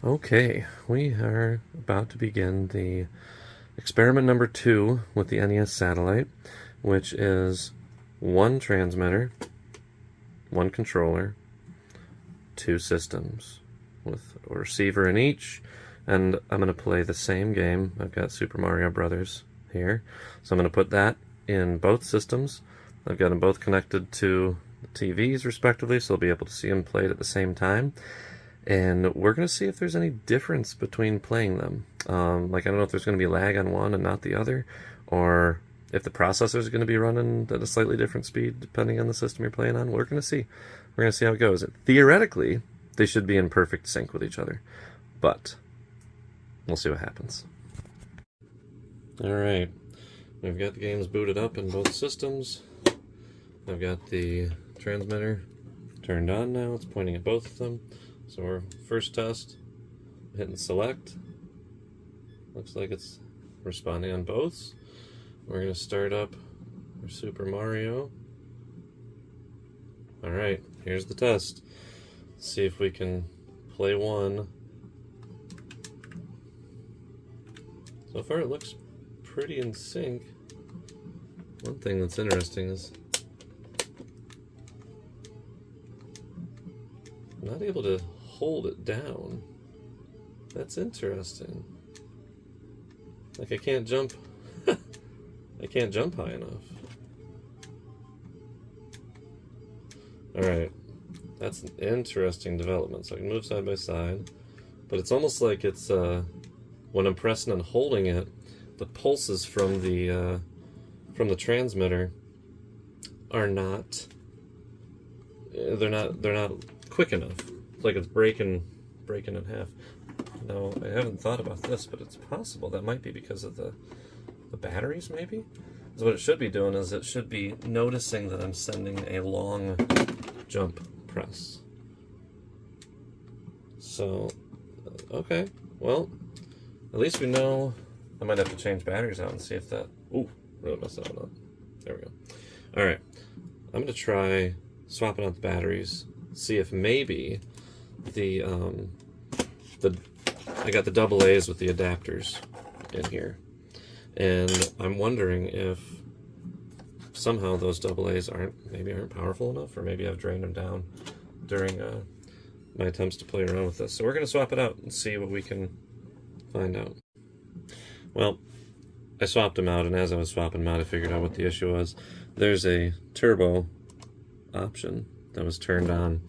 Okay, we are about to begin the experiment number 2 with the NES Satellite, which is one transmitter, one controller, two systems with a receiver in each, and I'm going to play the same game. I've got Super Mario Brothers here, so I'm going to put that in both systems. I've got them both connected to the TVs respectively, so I'll be able to see them played at the same time. And we're going to see if there's any difference between playing them. Like, I don't know if there's going to be lag on one and not the other, or if the processor is going to be running at a slightly different speed depending on the system you're playing on. We're going to see. We're going to see how it goes. Theoretically, they should be in perfect sync with each other, but we'll see what happens. Alright, we've got the games booted up in both systems. I've got the transmitter turned on now. It's pointing at both of them. So our first test, hitting select. Looks like it's responding on both. We're going to start up our Super Mario. Alright, here's the test. Let's see if we can play one. So far it looks pretty in sync. One thing that's interesting is I'm not able to hold it down. That's interesting. Like, I can't jump. I can't jump high enough. Alright, that's an interesting development. So I can move side by side, but it's almost like it's when I'm pressing and holding it, the pulses from the transmitter are not. They're not quick enough. It's like it's breaking in half. Now, I haven't thought about this, but it's possible that might be because of the batteries, maybe? So what it should be doing is it should be noticing that I'm sending a long jump press. So, okay, well, at least we know. I might have to change batteries out and see if that... Ooh, really messed that one up. There we go. Alright, I'm going to try swapping out the batteries, see if maybe I got the double A's with the adapters in here, and I'm wondering if somehow those double A's aren't powerful enough, or maybe I've drained them down during my attempts to play around with this. So we're going to swap it out and see what we can find out. Well, I swapped them out, and as I was swapping them out, I figured out what the issue was. There's a turbo option that was turned on.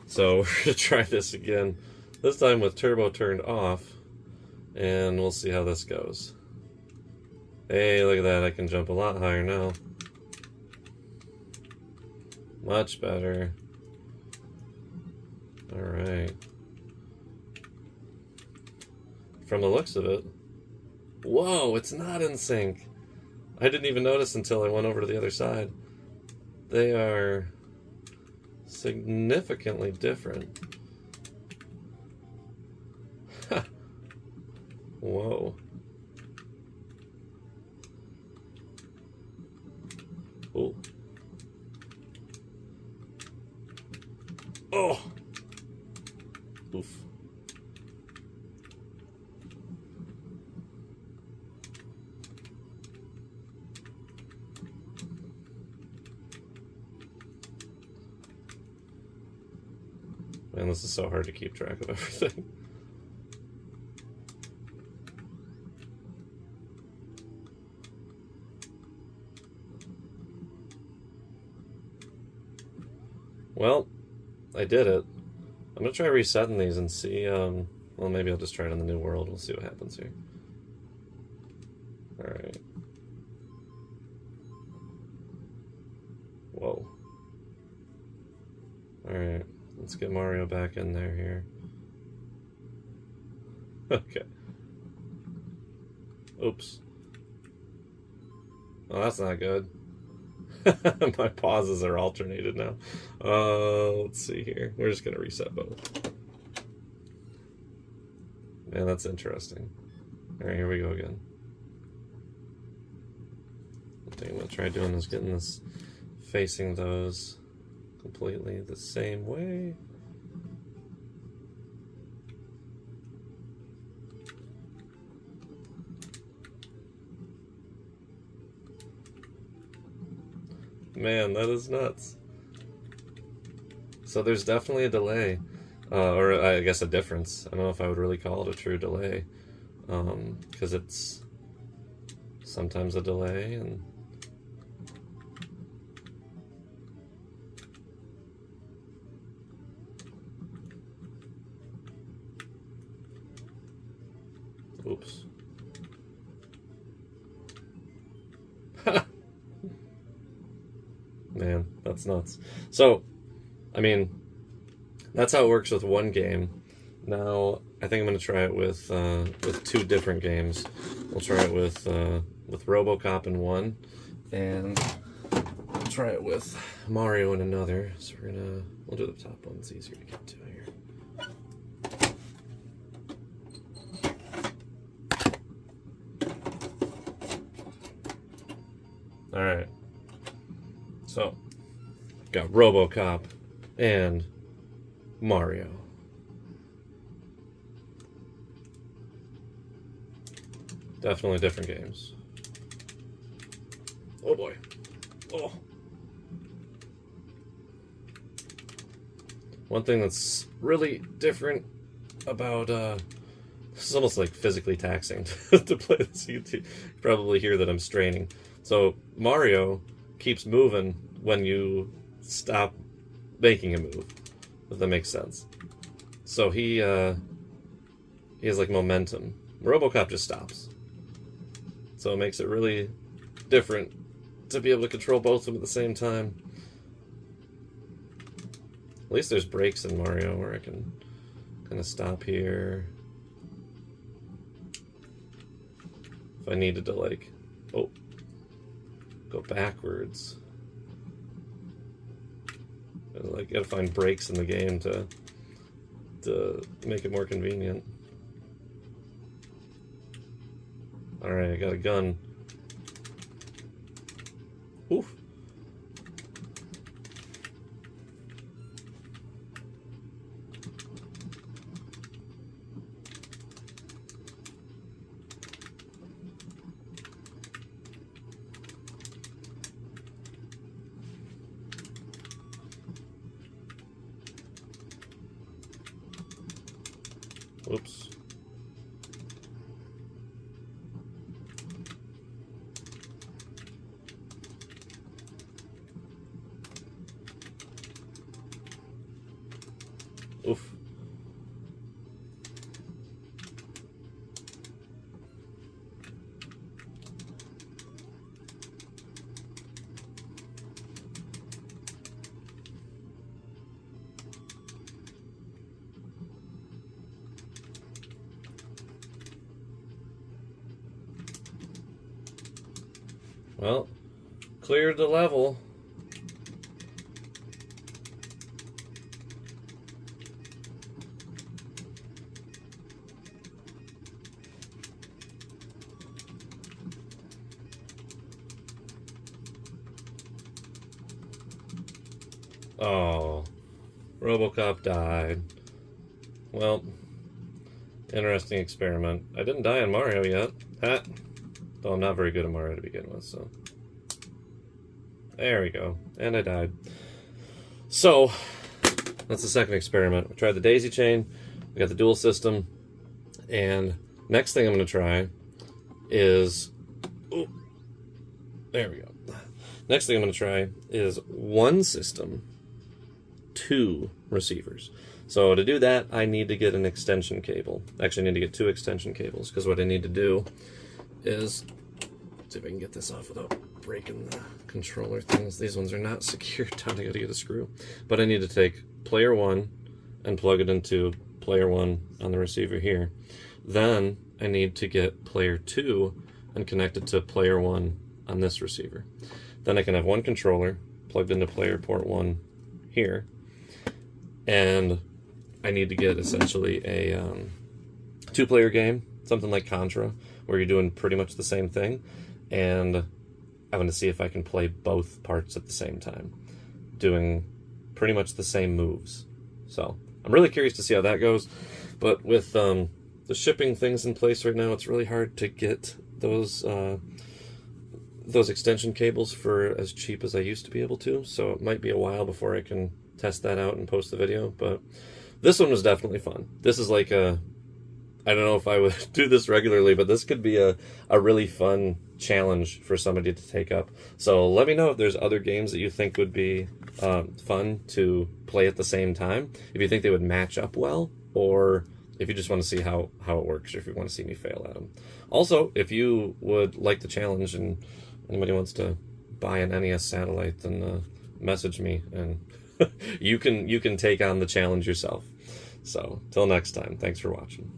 So we're going to try this again, this time with turbo turned off, and we'll see how this goes. Hey, look at that, I can jump a lot higher now. Much better. Alright. From the looks of it, whoa, it's not in sync. I didn't even notice until I went over to the other side. They are significantly different. Whoa. Ooh. Oh! Oof. Man, this is so hard to keep track of everything. Well, I did it. I'm going to try resetting these and see, well, maybe I'll just try it on the new world. We'll see what happens here. Alright. Whoa. Alright, let's get Mario back in there here. Okay. Oops. Oh, that's not good. My pauses are alternated now. Let's see here. We're just going to reset both. Man, that's interesting. Alright, here we go again. One thing I'm going to try doing is getting this facing those completely the same way. Man, that is nuts. So there's definitely a delay, or I guess a difference. I don't know if I would really call it a true delay, because it's sometimes a delay and oops. Man, that's nuts. So, I mean, that's how it works with one game. Now, I think I'm going to try it with two different games. We'll try it with Robocop in one, and we'll try it with Mario in another. So we'll do the top one. It's easier to get to here. All right. So, got Robocop and Mario. Definitely different games. Oh boy. Oh. One thing that's really different about this is almost like physically taxing to play this. You probably hear that I'm straining. So Mario keeps moving when you stop making a move, if that makes sense. So he has like momentum. Robocop just stops. So it makes it really different to be able to control both of them at the same time. At least there's breaks in Mario where I can kind of stop here. If I needed to like, go backwards. Like, you gotta find breaks in the game to make it more convenient. Alright, I got a gun. Oof. Whoops. Oof. Well, cleared the level. Oh, Robocop died. Well, interesting experiment. I didn't die on Mario yet. Ha! Though I'm not very good at Mario to begin with, so. There we go. And I died. So, that's the second experiment. We tried the daisy chain, we got the dual system, and next thing I'm going to try is... Oh, there we go. Next thing I'm going to try is one system, two receivers. So to do that, I need to get an extension cable. Actually, I need to get two extension cables, because what I need to do is, see if I can get this off without breaking the controller things. These ones are not secured down. I gotta get a screw. But I need to take player one and plug it into player one on the receiver here. Then I need to get player two and connect it to player one on this receiver. Then I can have one controller plugged into player port one here. And I need to get essentially a two-player game, something like Contra, where you're doing pretty much the same thing, and I'm going to see if I can play both parts at the same time, doing pretty much the same moves. So I'm really curious to see how that goes, but with the shipping things in place right now, it's really hard to get those those extension cables for as cheap as I used to be able to, so it might be a while before I can test that out and post the video, but this one was definitely fun. This is like a, I don't know if I would do this regularly, but this could be a really fun challenge for somebody to take up. So let me know if there's other games that you think would be fun to play at the same time, if you think they would match up well, or if you just want to see how it works, or if you want to see me fail at them. Also, if you would like the challenge and anybody wants to buy an NES Satellite, then message me and you can take on the challenge yourself. So, till next time, thanks for watching.